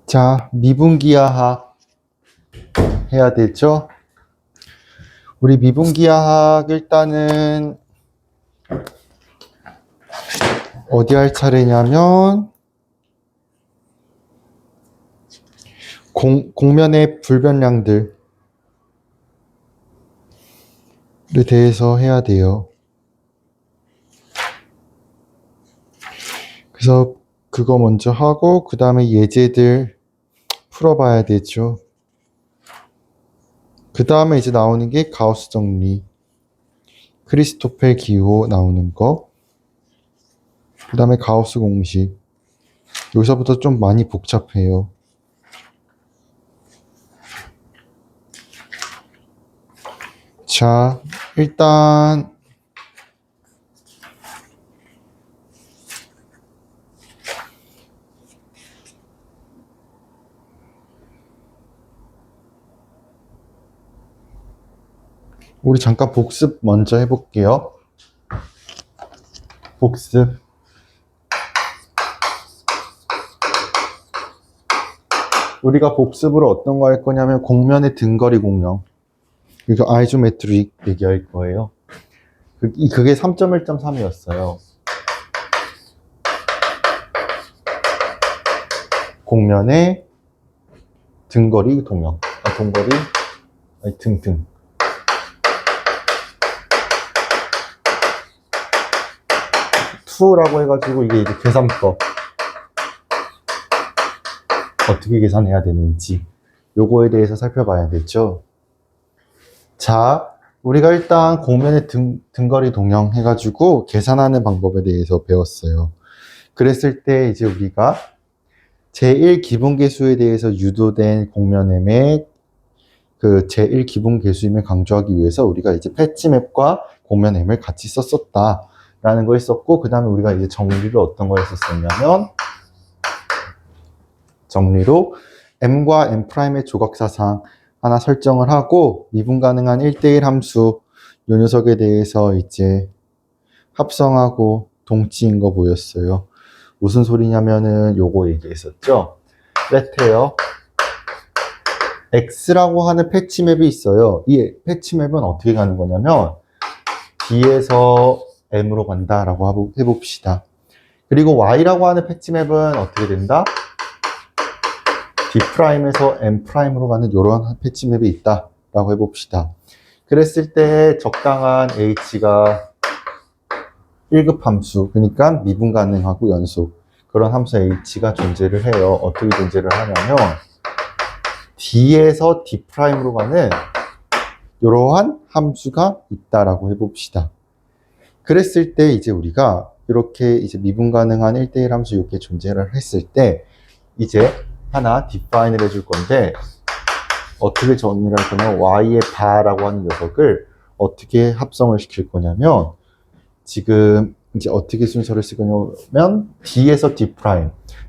자, 미분기하학 해야 되죠? 우리 미분기하학 일단은 어디 할 차례냐면 공면의 불변량들에 대해서 해야 돼요. 그래서 그거 먼저 하고 그 다음에 예제들 풀어봐야 되죠. 그 다음에 이제 나오는 게 가우스 정리, 크리스토펠 기호 나오는 거, 그 다음에 가우스 공식. 여기서부터 좀 많이 복잡해요. 자, 일단 우리 잠깐 복습 먼저 해볼게요. 복습. 우리가 복습으로 어떤 거 할 거냐면 공면의 등거리 공령, 그리고 아이조메트릭 얘기할 거예요. 그게 3.1.3이었어요. 공면의 등거리 동형, 동거리, 등등. 투라고 해가지고 이게 이제 계산법. 어떻게 계산해야 되는지 요거에 대해서 살펴봐야 되죠. 자, 우리가 일단 공면의 등거리 동형 해가지고 계산하는 방법에 대해서 배웠어요. 그랬을 때 이제 우리가 제1 기본계수에 대해서 유도된 공면M의 그 제1 기본계수임을 강조하기 위해서 우리가 이제 패치맵과 공면M을 같이 썼었다라는 거 했었고, 그 다음에 우리가 이제 정리를 어떤 거 했었냐면 정리로 m과 m'의 조각사상 하나 설정을 하고 미분 가능한 1대1 함수 요 녀석에 대해서 이제 합성하고 동치인 거 보였어요. 무슨 소리냐면은 요거 얘기했었죠. 레테어 X라고 하는 패치맵이 있어요. 이 패치맵은 어떻게 가는 거냐면 D에서 M으로 간다라고 해봅시다. 그리고 Y라고 하는 패치맵은 어떻게 된다? D'에서 M'으로 가는 이런 패치맵이 있다라고 해봅시다. 그랬을 때 적당한 H가 1급 함수, 그러니까 미분 가능하고 연속, 그런 함수 H가 존재를 해요. 어떻게 존재를 하냐면 D에서 D'으로 가는 이러한 함수가 있다라고 해봅시다. 그랬을 때 이제 우리가 이렇게 이제 미분 가능한 1대1 함수 이렇게 존재를 했을 때 이제 하나 디파인을 해줄 건데 어떻게 정리를 할 거냐면 y의 바라고 하는 녀석을 어떻게 합성을 시킬 거냐면 지금 이제 어떻게 순서를 쓸 거냐면 D에서 D',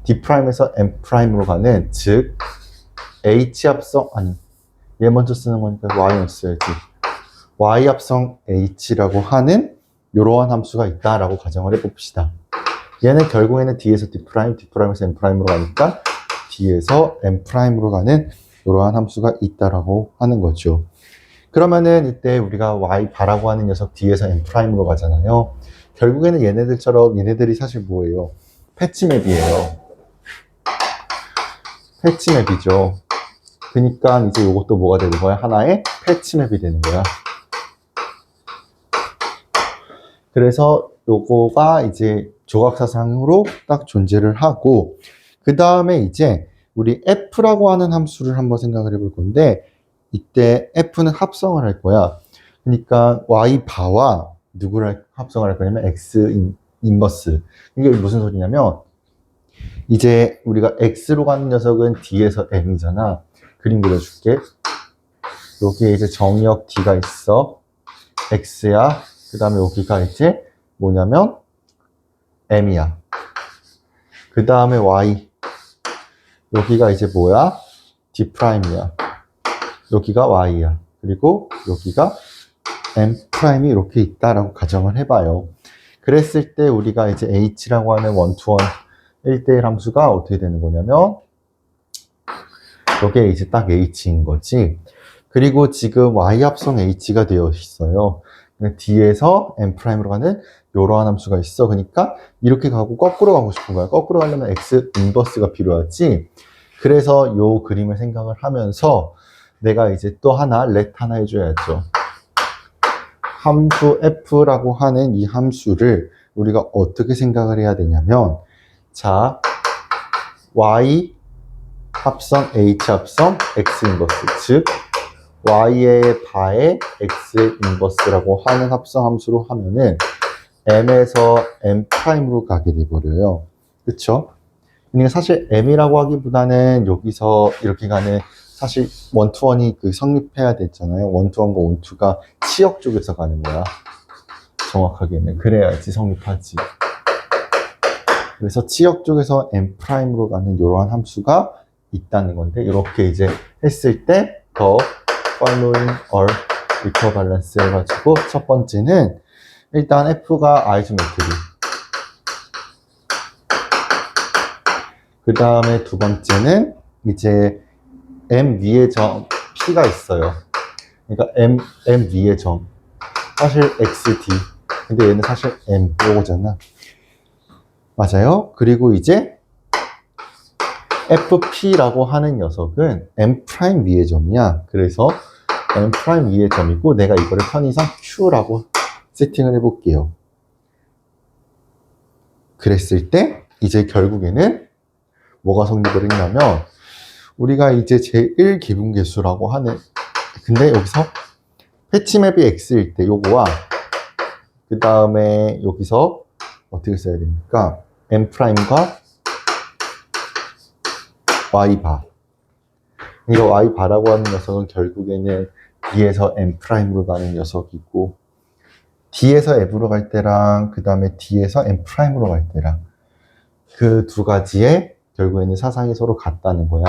D'에서 M'으로 가는 즉 H 합성 아니 얘 먼저 쓰는 거니까 Y는 써야지. Y 합성 H라고 하는 이러한 함수가 있다라고 가정을 해봅시다. 얘는 결국에는 D에서 D', D'에서 M'으로 가니까 D에서 M'으로 가는 이러한 함수가 있다라고 하는 거죠. 그러면은 이때 우리가 Y 바라고 하는 녀석 D에서 M'으로 가잖아요. 결국에는 얘네들처럼 얘네들이 사실 뭐예요? 패치맵이에요. 패치맵이죠. 그러니까 이제 이것도 뭐가 되는 거야? 하나의 패치맵이 되는 거야. 그래서 요거가 이제 조각사상으로 딱 존재를 하고, 그 다음에 이제 우리 F라고 하는 함수를 한번 생각을 해볼 건데, 이때 F는 합성을 할 거야. 그러니까 Y 바와 누구를 합성을 할 거냐면 X 인버스. 이게 무슨 소리냐면, 이제 우리가 X로 가는 녀석은 D에서 M이잖아. 그림 그려줄게. 여기에 이제 정의역 D가 있어. X야. 그 다음에 여기가 이제 뭐냐면 M이야. 그 다음에 Y. 여기가 이제 뭐야? D'이야. 여기가 Y야. 그리고 여기가 M' 이렇게 있다라고 가정을 해봐요. 그랬을 때 우리가 이제 H라고 하는 원투원 1대1 함수가 어떻게 되는 거냐면 이게 이제 딱 h인 거지. 그리고 지금 y 합성 h가 되어 있어요. D에서 M'으로 가는 이러한 함수가 있어. 그러니까 이렇게 가고 거꾸로 가고 싶은 거야. 거꾸로 가려면 X 인버스가 필요하지. 그래서 요 그림을 생각을 하면서 내가 이제 또 하나, 렛 하나 해줘야죠. 함수 F라고 하는 이 함수를 우리가 어떻게 생각을 해야 되냐면, 자, Y 합성 H 합성 X 인버스, 즉 Y의 바에 X의 인버스라고 하는 합성 함수로 하면은 M에서 M'으로 가게 돼버려요. 그쵸? 그러니까 사실 M이라고 하기보다는 여기서 이렇게 가는, 사실 원투원이 그 성립해야 되잖아요. 원투원과 원투가 치역 쪽에서 가는 거야. 정확하게는. 그래야지 성립하지. 그래서 치역 쪽에서 M'으로 가는 이러한 함수가 있다는 건데, 이렇게 이제 했을 때 더 following are equivalence 해가지고, 첫 번째는 일단 F가 아이소메트리, 그 다음에 두 번째는 이제 M 위에 점 P가 있어요. 그러니까 M 위에 점, 사실 XD, 근데 얘는 사실 M 요거잖아. 맞아요. 그리고 이제 FP라고 하는 녀석은 M 프라임 위에 점이야. 그래서 M 프라임 위에 점이고, 내가 이거를 편의상 Q라고 세팅을 해볼게요. 그랬을 때 이제 결국에는 뭐가 성립을 했냐면, 우리가 이제 제1기분계수라고 하는, 근데 여기서 패치맵이 X일 때 요거와 그 다음에 여기서 어떻게 써야 됩니까? M'과 Y바. 이거 Y바라고 하는 녀석은 결국에는 D에서 M'으로 가는 녀석이고, D에서 F으로 갈 때랑 그 다음에 D에서 M'으로 갈 때랑 그 두 가지의 결국에는 사상이 서로 같다는 거야.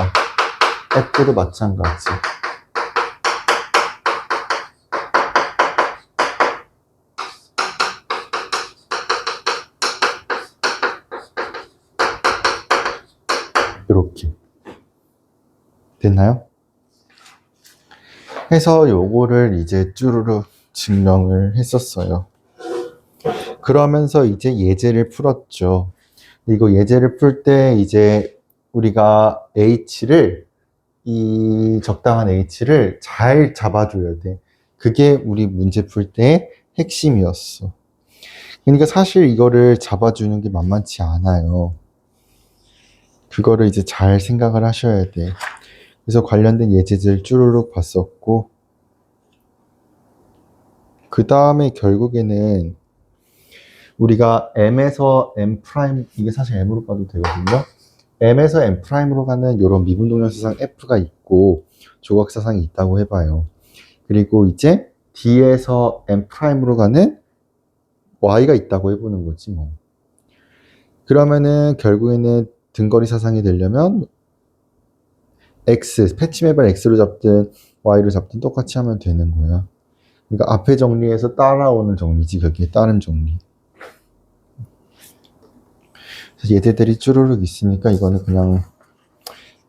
F도 마찬가지. 이렇게 됐나요? 해서 요거를 이제 쭈루루 증명을 했었어요. 그러면서 이제 예제를 풀었죠. 이거 예제를 풀 때 이제 우리가 H를, 이 적당한 H를 잘 잡아줘야 돼. 그게 우리 문제 풀 때 핵심이었어. 그러니까 사실 이거를 잡아주는 게 만만치 않아요. 그거를 이제 잘 생각을 하셔야 돼. 그래서 관련된 예제들 쭈루룩 봤었고, 그 다음에 결국에는 우리가 M에서 M 프라임, 이게 사실 M으로 가도 되거든요. M에서 M 프라임으로 가는 이런 미분동량사상 F가 있고 조각사상이 있다고 해봐요. 그리고 이제 D에서 M 프라임으로 가는 Y가 있다고 해보는 거지 뭐. 그러면은 결국에는 등거리 사상이 되려면 X, 패치맵을 X로 잡든 Y로 잡든 똑같이 하면 되는 거야. 그러니까 앞에 정리해서 따라오는 정리지, 그게 다른 정리. 그래서 예제들이 쭈루룩 있으니까 이거는 그냥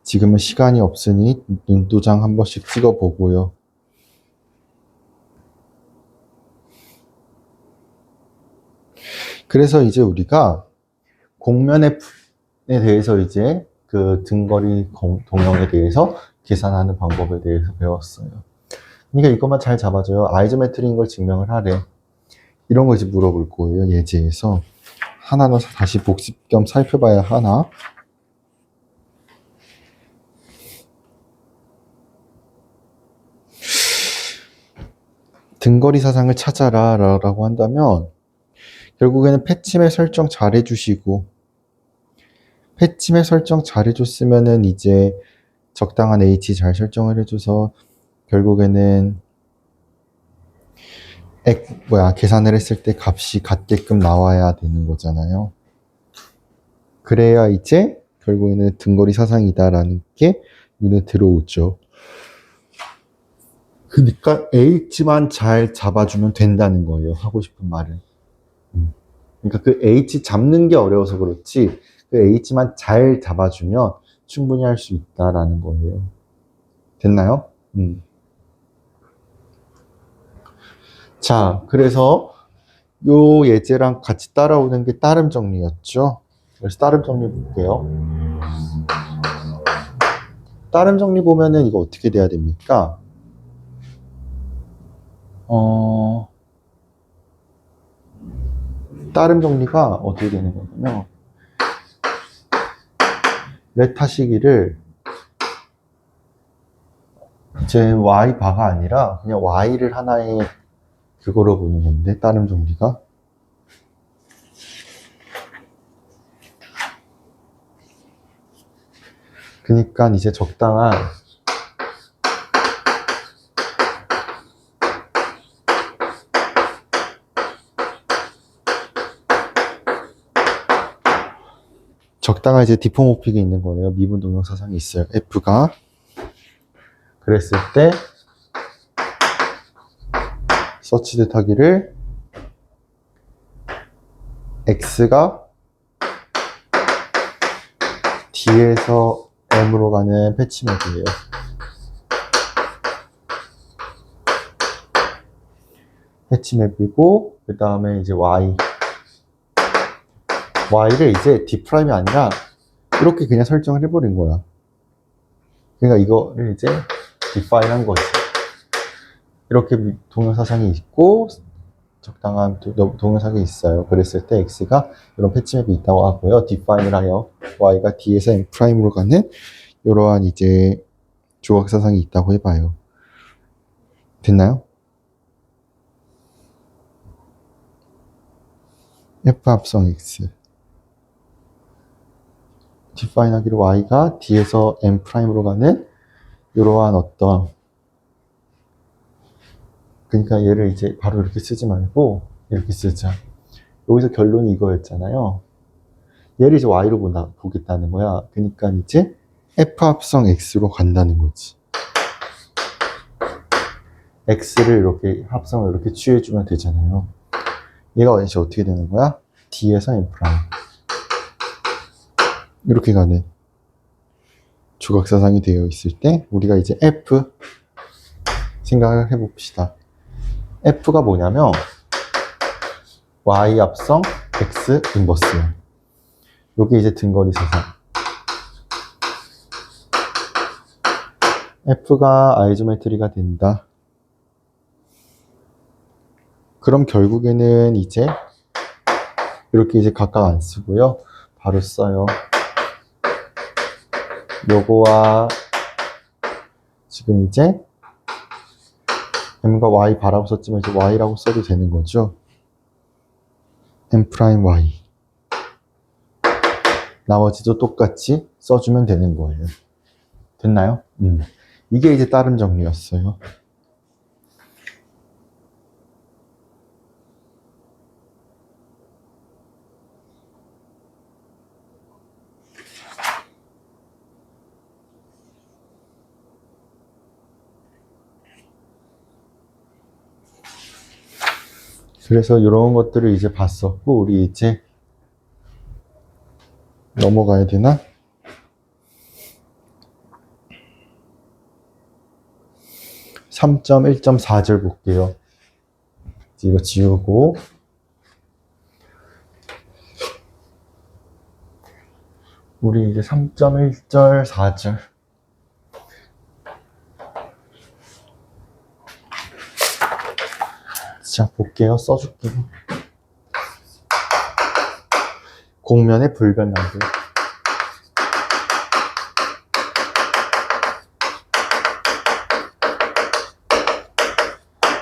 지금은 시간이 없으니 눈도장 한 번씩 찍어보고요. 그래서 이제 우리가 공면에 대해서 이제 그 등거리 동형에 대해서 계산하는 방법에 대해서 배웠어요. 그러니까 이것만 잘 잡아줘요. 아이소메트리인 걸 증명을 하래. 이런 거 이제 물어볼 거예요, 예제에서. 하나는 다시 복습 겸 살펴봐야 하나? 등거리 사상을 찾아라 라고 한다면 결국에는 패치맵 설정 잘 해주시고, 패치맵 설정 잘 해줬으면은 이제 적당한 H 잘 설정을 해줘서 결국에는 계산을 했을 때 값이 같게끔 나와야 되는 거잖아요. 그래야 이제 결국에는 등거리 사상이다라는 게 눈에 들어오죠. 그러니까 H만 잘 잡아주면 된다는 거예요. 하고 싶은 말은. 그러니까 그 H 잡는 게 어려워서 그렇지, 그 H만 잘 잡아주면 충분히 할 수 있다라는 거예요. 됐나요? 자, 그래서 요 예제랑 같이 따라오는 게 따름 정리였죠. 그래서 따름 정리 볼게요. 따름 정리 보면은 이거 어떻게 돼야 됩니까? 따름 정리가 어떻게 되는 거냐면 레타 시기를 제 y바가 아니라 그냥 y를 하나의 그거로 보는 건데 따름 정리가 그러니까 이제 적당한 이제 디포모픽이 있는 거예요. 미분 동형 사상이 있어요. F가 그랬을 때 서치드 타기를 X가 D에서 M으로 가는 패치맵이에요. 패치맵이고 그 다음에 이제 Y를 이제 D'이 아니라 이렇게 그냥 설정을 해버린 거야. 그러니까 이거를 이제 define 한 거지. 이렇게 동영사상이 있고 적당한 동영상이 있어요. 그랬을 때 X가 이런 패치맵이 있다고 하고요. define을 하여 Y가 D에서 M'으로 가는 이러한 이제 조각사상이 있다고 해봐요. 됐나요? F 합성 X define 하기로 Y가 D에서 M'으로 가는 이러한 어떤 그러니까 얘를 이제 바로 이렇게 쓰지 말고 이렇게 쓰자. 여기서 결론이 이거였잖아요. 얘를 이제 Y로 보겠다는 거야. 그러니까 이제 F 합성 X로 간다는 거지. X를 이렇게 합성을 이렇게 취해주면 되잖아요. 얘가 이제 어떻게 되는 거야? D에서 M' 이렇게 가는 조각사상이 되어 있을 때 우리가 이제 F 생각을 해봅시다. F가 뭐냐면 Y 합성 X 인버스야. 요게 이제 등거리 사상. F가 아이조메트리가 된다. 그럼 결국에는 이제 이렇게 이제 각각 안 쓰고요. 바로 써요. 요거와 지금 이제 M과 Y 바라고 썼지만 이제 Y라고 써도 되는 거죠. M'Y. 나머지도 똑같이 써주면 되는 거예요. 됐나요? 이게 이제 따름 정리였어요. 그래서 이런 것들을 이제 봤었고, 우리 이제 넘어가야 되나? (3.1.4절) 볼게요. 이거 지우고 우리 이제 3.1절 4절 자 볼게요. 써줄게요. 공면의 불변량들.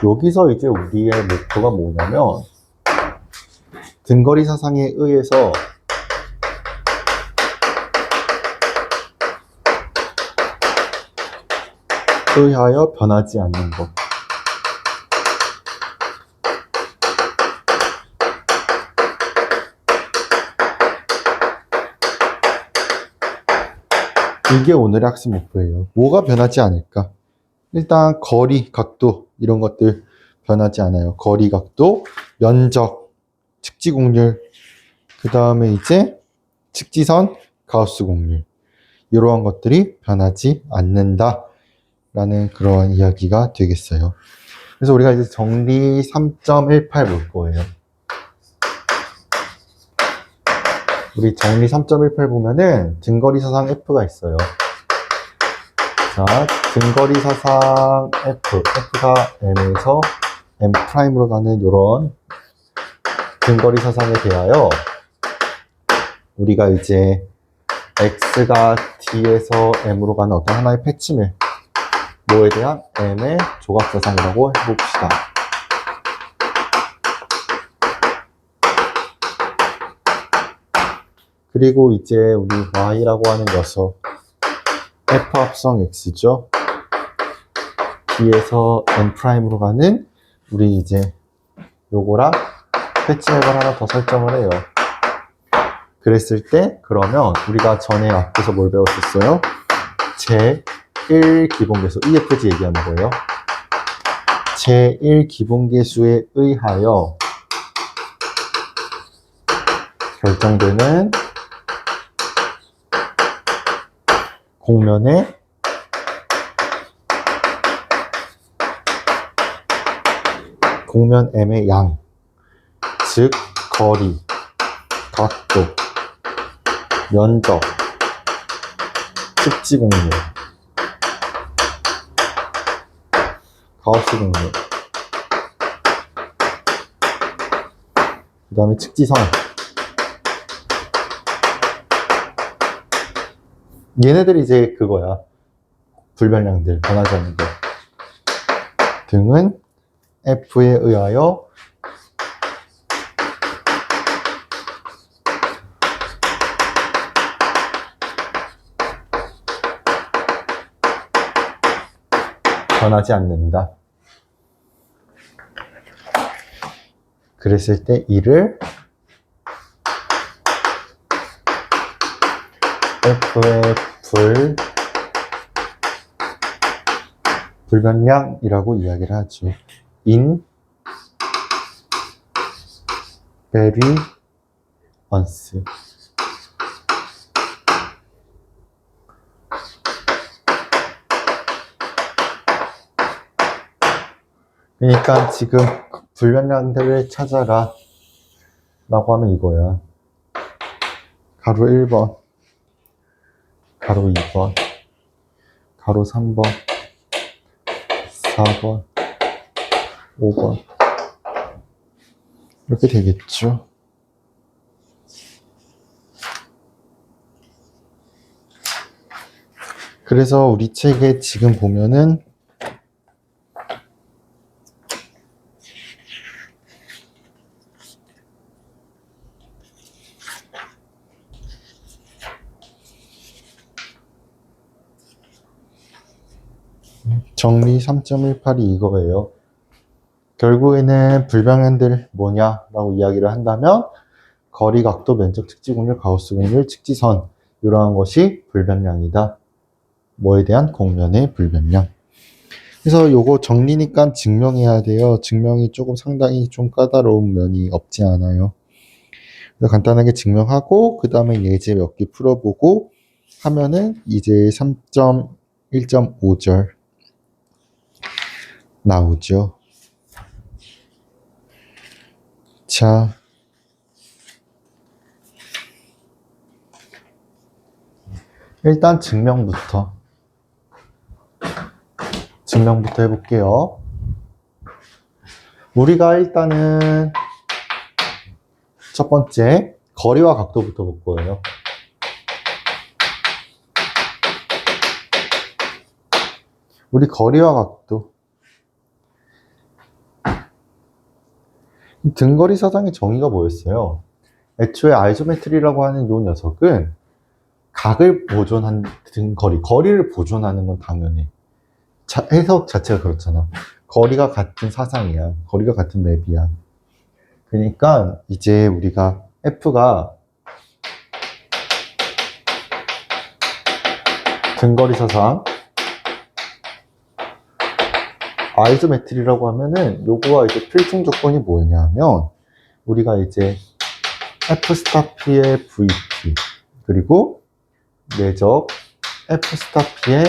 여기서 이제 우리의 목표가 뭐냐면 등거리 사상에 의해서 의하여 변하지 않는 것. 이게 오늘의 학습 목표예요. 뭐가 변하지 않을까? 일단 거리, 각도 이런 것들 변하지 않아요. 거리, 각도, 면적, 측지 곡률, 그 다음에 이제 측지선, 가우스 곡률 이러한 것들이 변하지 않는다 라는 그런 이야기가 되겠어요. 그래서 우리가 이제 정리 3.18 볼 거예요. 우리 정리 3.18 보면은 등거리 사상 F가 있어요. 자, 등거리 사상 F가 M에서 M''으로 가는 이런 등거리 사상에 대하여 우리가 이제 X가 D에서 M으로 가는 어떤 하나의 패치밀, 뭐에 대한 M의 조각사상이라고 해봅시다. 그리고 이제 우리 Y라고 하는 녀석, F 합성 X죠. D에서 M''으로 가는 우리 이제 요거랑 패치맥을 하나 더 설정을 해요. 그랬을 때 그러면 우리가 전에 앞에서 뭘 배웠었어요? 제1 기본계수, EFG 얘기하는 거예요. 제1 기본계수에 의하여 결정되는 공면의 공면 M의 양, 즉 거리, 각도, 면적, 측지 공률, 가우스 공률, 그 다음에 측지선. 얘네들이 이제 그거야. 불변량들, 변하지 않는 거. 등은 F에 의하여 변하지 않는다. 그랬을 때 이를 F의 불변량이라고 이야기를 하죠. invariance. 그러니까 지금 불변량들을 찾아라 라고 하면 이거야. 가로 1번, 가로 2번, 가로 3번, 4번, 5번 이렇게 되겠죠. 그래서 우리 책에 지금 보면은 정리 3.18이 이거예요. 결국에는 불변량들 뭐냐라고 이야기를 한다면 거리, 각도, 면적, 측지 공률, 가우스 공률, 측지선 이러한 것이 불변량이다. 뭐에 대한 공면의 불변량. 그래서 요거 정리니까 증명해야 돼요. 증명이 조금 상당히 좀 까다로운 면이 없지 않아요. 그래서 간단하게 증명하고 그 다음에 예제 몇 개 풀어보고 하면은 이제 3.1.5절 나오죠. 자, 일단 증명부터 해볼게요. 우리가 일단은 첫 번째 거리와 각도부터 볼 거예요. 우리 거리와 각도, 등거리 사상의 정의가 뭐였어요? 애초에 아이소메트리라고 하는 요 녀석은 각을 보존한 거리를 보존하는 건 당연해. 해석 자체가 그렇잖아. 거리가 같은 사상이야. 거리가 같은 맵이야. 그러니까 이제 우리가 F가 등거리 사상 아이소메트리라고 하면은 요거와 이제 필승 조건이 뭐냐면 우리가 이제 F 스타 P의 VP 그리고 내적 F 스타 P의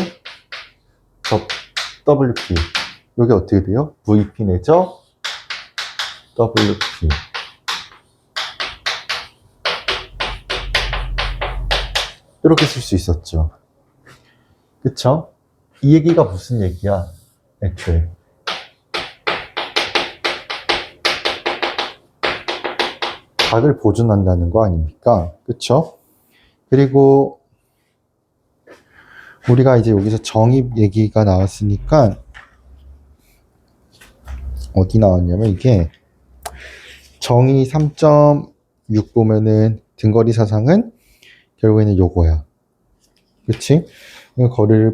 WP. 여기 어떻게 돼요? VP 내죠? WP. 이렇게 쓸 수 있었죠. 그쵸? 이 얘기가 무슨 얘기야? 애초에. 각을 보존한다는 거 아닙니까? 그쵸? 그리고 우리가 이제 여기서 정의 얘기가 나왔으니까 어디 나왔냐면 이게 정의 3.6 보면은 등거리 사상은 결국에는 요거야. 그치?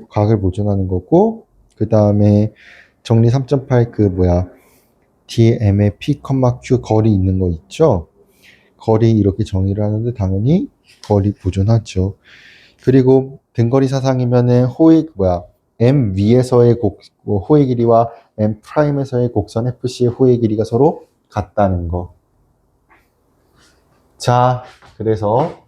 각을 보존하는 거고, 그 다음에 정리 3.8 그 뭐야, DM의 P, Q 거리 있는 거 있죠? 거리 이렇게 정의를 하는데 당연히 거리 보존하죠. 그리고 등거리 사상이면은 M 위에서의 호의 길이와 M 프라임에서의 곡선 FC의 호의 길이가 서로 같다는 거. 자, 그래서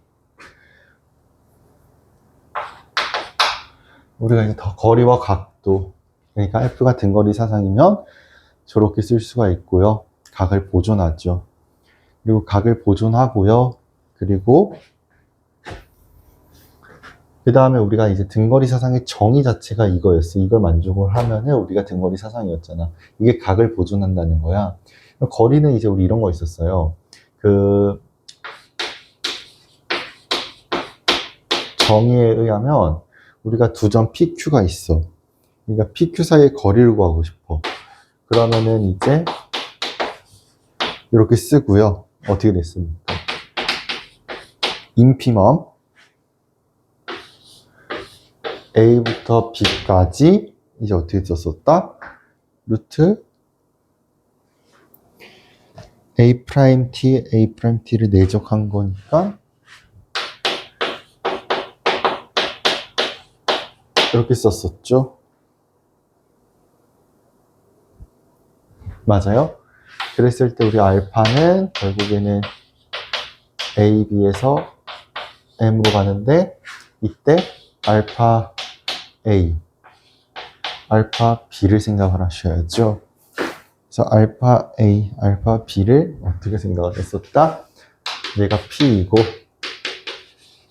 우리가 이제 더 거리와 각도, 그러니까 F가 등거리 사상이면 저렇게 쓸 수가 있고요. 각을 보존하죠. 그리고 각을 보존하고요. 그리고 그 다음에 우리가 이제 등거리 사상의 정의 자체가 이거였어. 이걸 만족을 하면은 우리가 등거리 사상이었잖아. 이게 각을 보존한다는 거야. 거리는 이제 우리 이런 거 있었어요. 그 정의에 의하면 우리가 두 점 PQ가 있어. 그러니까 PQ 사이의 거리를 구하고 싶어. 그러면은 이제 이렇게 쓰고요. 어떻게 됐습니까? 인피멈 A부터 B까지 이제 어떻게 썼었다? 루트 A'T를 내적한 거니까 이렇게 썼었죠. 맞아요? 그랬을 때 우리 알파는 결국에는 A, B에서 M으로 가는데 이때 알파 A, 알파 B를 생각을 하셔야죠. 그래서 알파 A, 알파 B를 어떻게 생각을 했었다? 얘가 P이고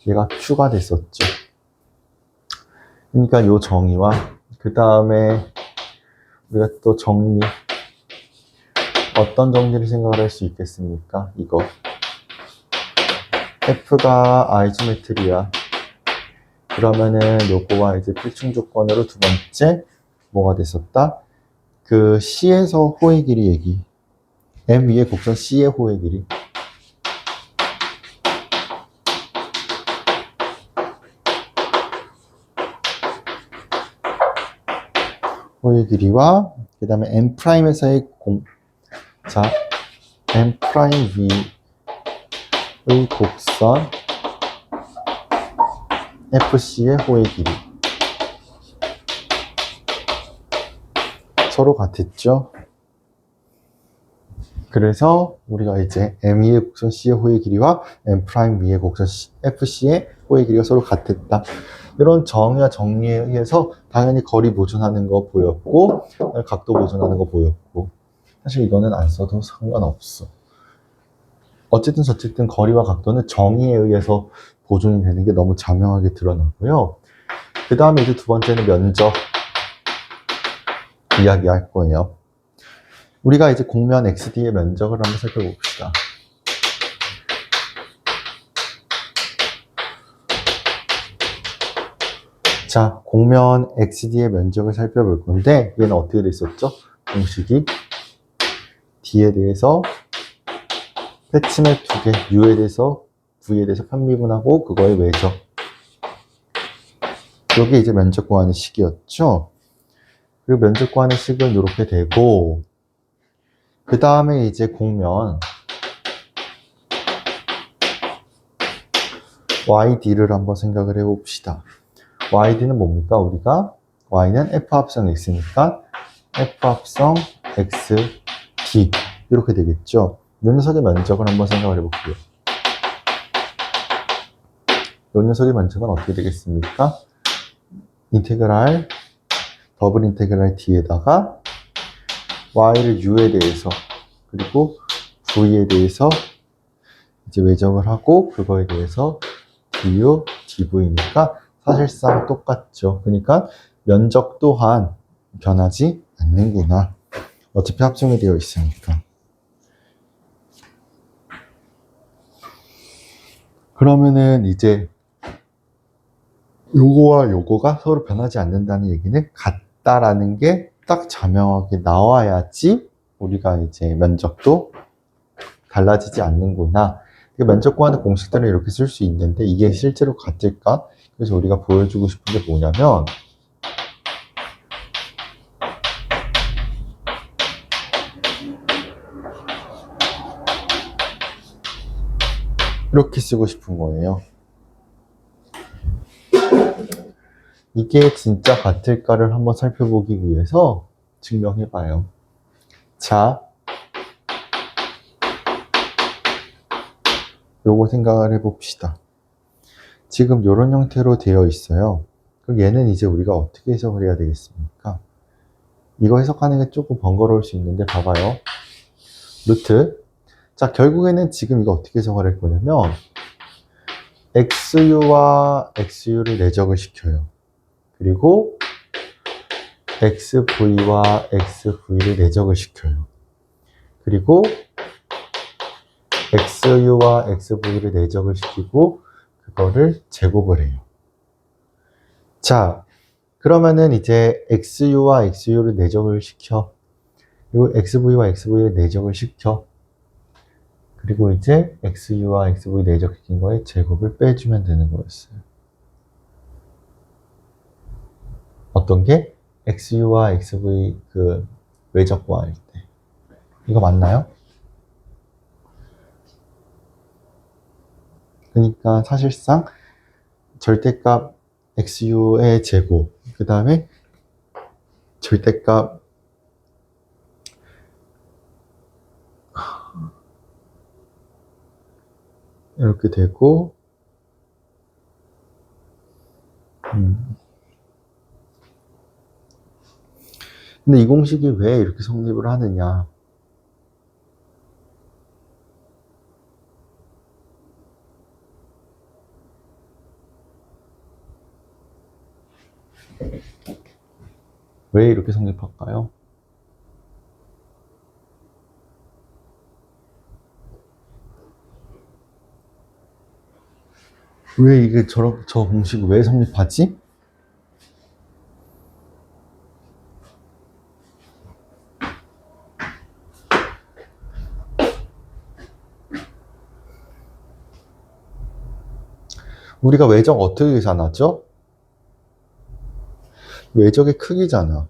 얘가 Q가 됐었죠. 그러니까 요 정의와 그 다음에 우리가 또 정리, 어떤 정리를 생각을 할 수 있겠습니까? 이거 F가 아이소메트리야. 그러면은 요거와 이제 필충 조건으로 두 번째 뭐가 됐었다? 그 C에서 호의 길이 얘기. M 위에 곡선 C의 호의 길이. 호의 길이와 그 다음에 M 프라임에서의 자, M 프라임 위의 곡선 FC의 호의 길이. 서로 같았죠? 그래서 우리가 이제 M 위의 곡선 C의 호의 길이와 M 프라임 위의 곡선 FC의 호의 길이가 서로 같았다. 이런 정의와 정리에 의해서 당연히 거리 보존하는 거 보였고, 각도 보존하는 거 보였고, 사실 이거는 안 써도 상관없어. 어쨌든 저쨌든 거리와 각도는 정의에 의해서 보존이 되는 게 너무 자명하게 드러나고요. 그 다음에 이제 두 번째는 면적 이야기할 거예요. 우리가 이제 공면 XD의 면적을 한번 살펴봅시다. 자, 공면 XD의 면적을 살펴볼 건데 얘는 어떻게 됐었죠? 공식이 D에 대해서 패치맵 두 개, U에 대해서 V에 대해서 편미분하고 그거의 외적. 이게 이제 면적 구하는 식이었죠. 그리고 면적 구하는 식은 이렇게 되고, 그 다음에 이제 공면 YD를 한번 생각을 해봅시다. YD는 뭡니까? 우리가 Y는 F 합성 X니까 F 합성 XD 이렇게 되겠죠. 이 녀석의 면적을 한번 생각을 해볼게요. 이 녀석의 면적은 어떻게 되겠습니까? 인테그랄 더블 인테그랄 d에다가 y를 u에 대해서 그리고 v에 대해서 이제 외정을 하고 그거에 대해서 du, dv니까 사실상 똑같죠. 그러니까 면적 또한 변하지 않는구나. 어차피 합성이 되어 있으니까. 그러면은 이제 요거와 요거가 서로 변하지 않는다는 얘기는 같다라는 게 딱 자명하게 나와야지 우리가 이제 면적도 달라지지 않는구나. 면적 구하는 공식들을 이렇게 쓸 수 있는데 이게 실제로 같을까? 그래서 우리가 보여주고 싶은 게 뭐냐면 이렇게 쓰고 싶은 거예요. 이게 진짜 같을까를 한번 살펴보기 위해서 증명해봐요. 자, 요거 생각을 해봅시다. 지금 이런 형태로 되어 있어요. 그럼 얘는 이제 우리가 어떻게 해석을 해야 되겠습니까? 이거 해석하는 게 조금 번거로울 수 있는데 봐봐요. 루트. 자, 결국에는 지금 이거 어떻게 해석을 할 거냐면 XU와 XU를 내적을 시켜요. 그리고 XV와 XV를 내적을 시켜요. 그리고 XU와 XV를 내적을 시키고 그거를 제곱을 해요. 자, 그러면은 이제 XU와 XU를 내적을 시켜. 그리고 XV와 XV를 내적을 시켜. 그리고 이제 XU와 XV 내적시킨 거에 제곱을 빼주면 되는 거였어요. 어떤 게? XU와 XV 그 외적 구할 때. 이거 맞나요? 그러니까 사실상 절대값 XU의 제곱, 그 다음에 절대값 이렇게 되고 근데 이 공식이 왜 이렇게 성립을 하느냐? 왜 이렇게 성립할까요? 왜 이게 저 공식이 왜 성립하지? 우리가 외적 어떻게 계산하죠? 외적의 크기잖아.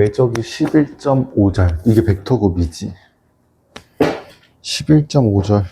외적이 11.5절. 이게 벡터곱이지. 11.5절.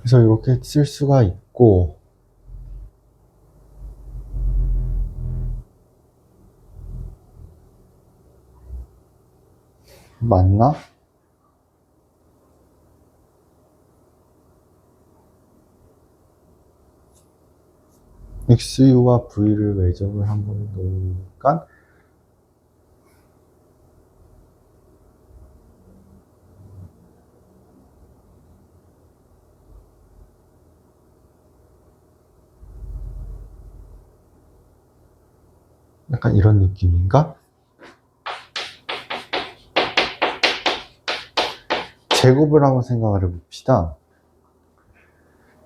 그래서 이렇게 쓸 수가 있고, 맞나? XU와 V를 외접을 한번 놓으니까 약간 이런 느낌인가? 제곱을 한번 생각을 해봅시다.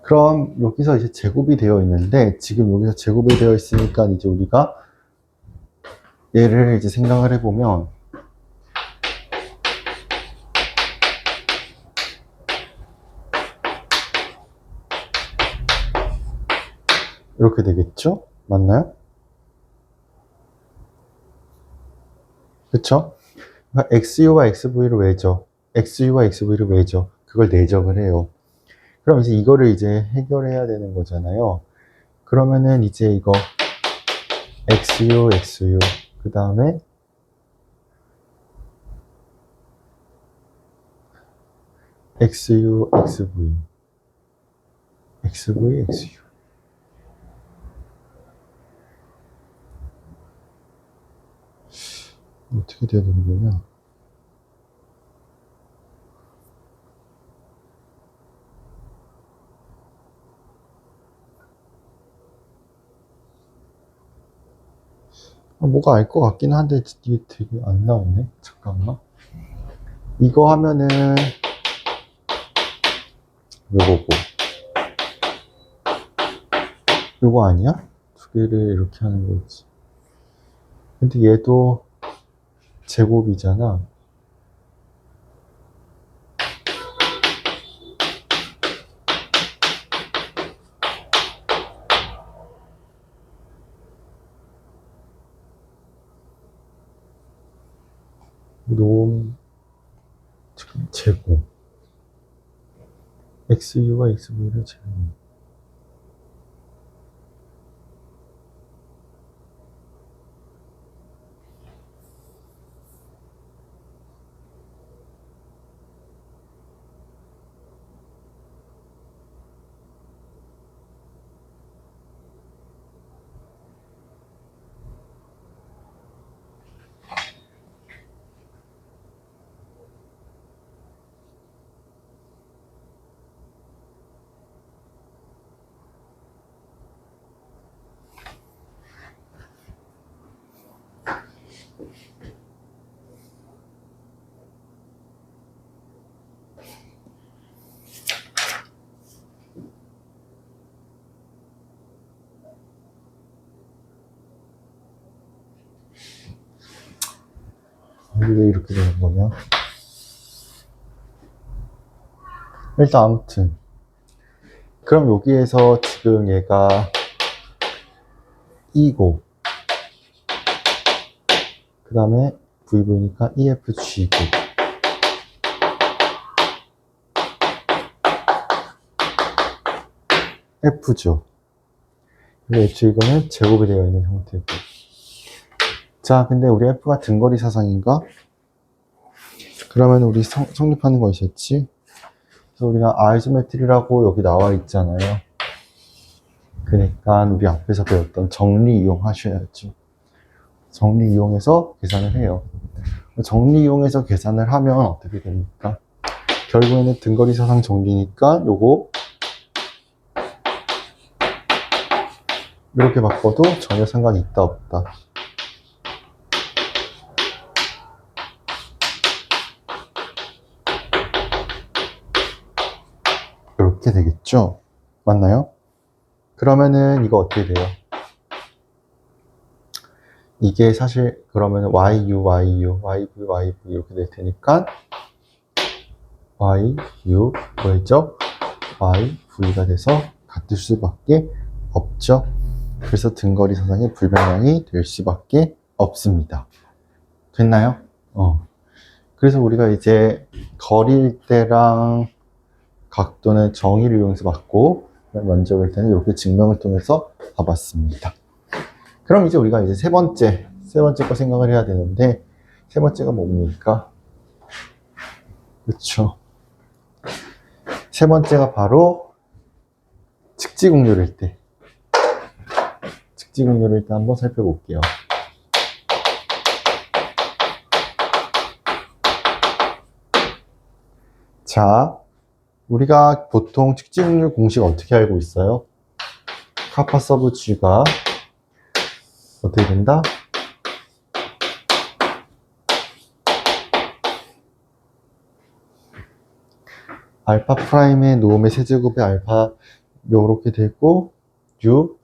그럼 여기서 이제 제곱이 되어 있는데, 지금 여기서 제곱이 되어 있으니까 이제 우리가 얘를 이제 생각을 해보면, 이렇게 되겠죠? 맞나요? 그쵸? 그러니까 XU와 XV를 외죠. XU와 XV를 외죠. 그걸 내적을 해요. 그럼 이제 이거를 이제 해결해야 되는 거잖아요. 그러면은 이제 이거 XU, XU, 그 다음에 XU, XV, XV, XU. 어떻게 돼야 되는 거냐? 뭐가 알 것 같긴 한데 이게 되게 안 나오네. 잠깐만. 이거 하면은 요거고, 요거 아니야? 두 개를 이렇게 하는 거지. 근데 얘도 제곱이잖아. 놈 제곱. XU와 XV를 제곱. 이게 왜 이렇게 되는 거냐? 일단 아무튼 그럼 여기에서 지금 얘가 E고, 그 다음에 VV니까 EFG고, F죠. 애초에 이거는 제곱이 되어 있는 형태고. 자, 근데 우리 F가 등거리 사상인가? 그러면 우리 성립하는 거 있었지? 그래서 우리가 아이소메트리라고 여기 나와 있잖아요. 그러니까 우리 앞에서 배웠던 정리 이용하셔야죠. 정리 이용해서 계산을 해요. 정리 이용해서 계산을 하면 어떻게 됩니까? 결국에는 등거리 사상 정리니까 요거 이렇게 바꿔도 전혀 상관이 있다 없다. 이렇게 되겠죠? 맞나요? 그러면은 이거 어떻게 돼요? 이게 사실 그러면 YU, YU, YV, YV 이렇게 될 테니까 YU 뭐였죠? YV가 돼서 같을 수밖에 없죠. 그래서 등거리 사상의 불변량이 될 수밖에 없습니다. 됐나요? 그래서 우리가 이제 거리일 때랑 각도는 정의를 이용해서 봤고, 먼저 볼 때는 이렇게 증명을 통해서 봐봤습니다. 그럼 이제 우리가 이제 세 번째 거 생각을 해야 되는데, 세 번째가 뭡니까? 그렇죠. 세 번째가 바로 측지공률일 때. 측지공률을 일단 한번 살펴볼게요. 자, 우리가 보통 측지공률 공식 어떻게 알고 있어요? 카파 서브 G가 어떻게 된다? 알파 프라임의 노음의 세제곱의 알파 요렇게 되고 U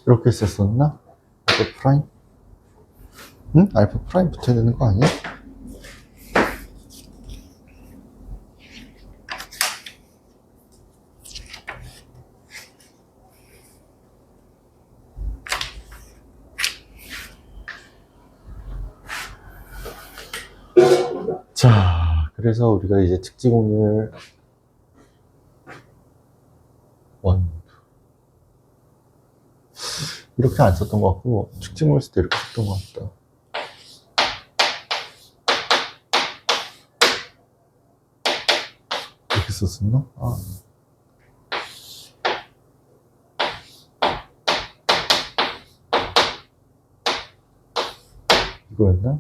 이렇게 썼었나? 알파 프라임? 응? 알파 프라임 붙여야 되는 거 아니야? 자, 그래서 우리가 이제 측지공률 원 이렇게 안 썼던 것 같고 측지공률 쓸 때 이렇게 썼던 것 같다. 이렇게 썼었나? 아. 이거였나?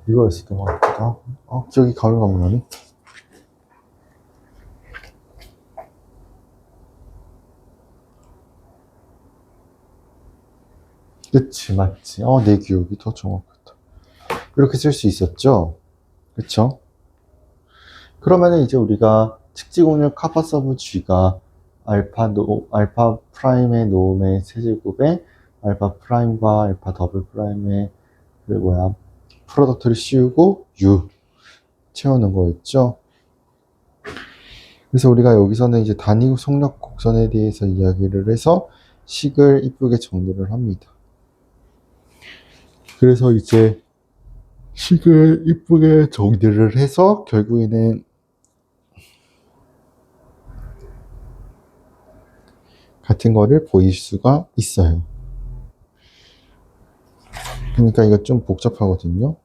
이거였었던 것 같다. 기억이 가물가물하네. 그치, 맞지. 내 기억이 더 정확하다. 이렇게 쓸 수 있었죠? 그쵸? 그러면은 이제 우리가 측지공률 카파 서브 G가 알파 프라임의 노음의 세제곱에 알파 프라임과 알파 더블 프라임의 프로덕트를 씌우고 U 채우는 거였죠. 그래서 우리가 여기서는 이제 단위 속력 곡선에 대해서 이야기를 해서 식을 이쁘게 정리를 합니다. 그래서 이제 식을 이쁘게 정리를 해서 결국에는 같은 거를 보일 수가 있어요. 그러니까 이거 좀 복잡하거든요.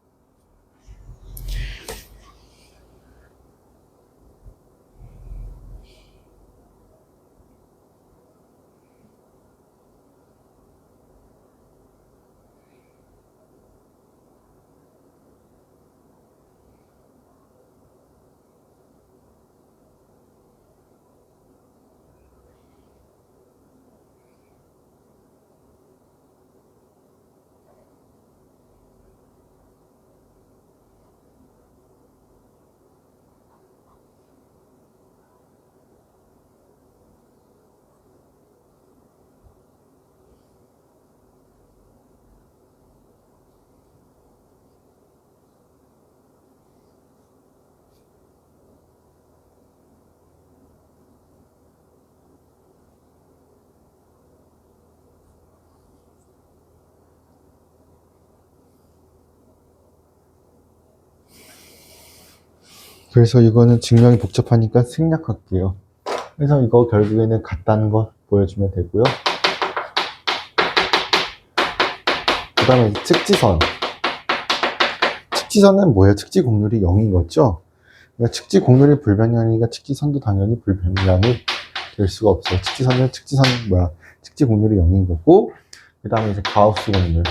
그래서 이거는 증명이 복잡하니까 생략할게요. 그래서 이거 결국에는 같다는 거 보여주면 되고요. 그 다음에 측지선. 측지선은 뭐예요? 측지 공률이 0인 거죠? 그러니까 측지 공률이 불변량이니까 측지선도 당연히 불변량이 될 수가 없어요. 측지 공률이 0인 거고, 그 다음에 이제 가우스 공률.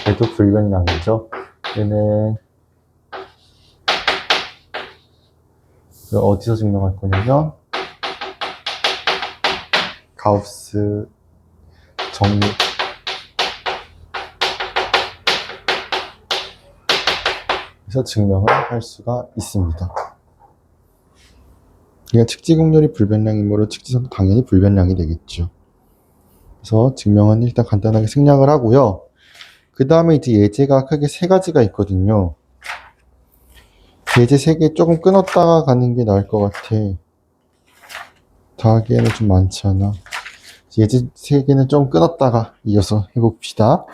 얘도 불변량이죠. 얘는 어디서 증명할 거냐면 가우스 정리 에서 증명을 할 수가 있습니다. 그러니까 측지공률이 불변량이므로 측지선도 당연히 불변량이 되겠죠. 그래서 증명은 일단 간단하게 생략을 하고요. 그 다음에 이제 예제가 크게 세 가지가 있거든요. 예제 세 개 조금 끊었다가 가는 게 나을 것 같아. 다 하기에는 좀 많지 않아. 예제 세 개는 좀 끊었다가 이어서 해봅시다.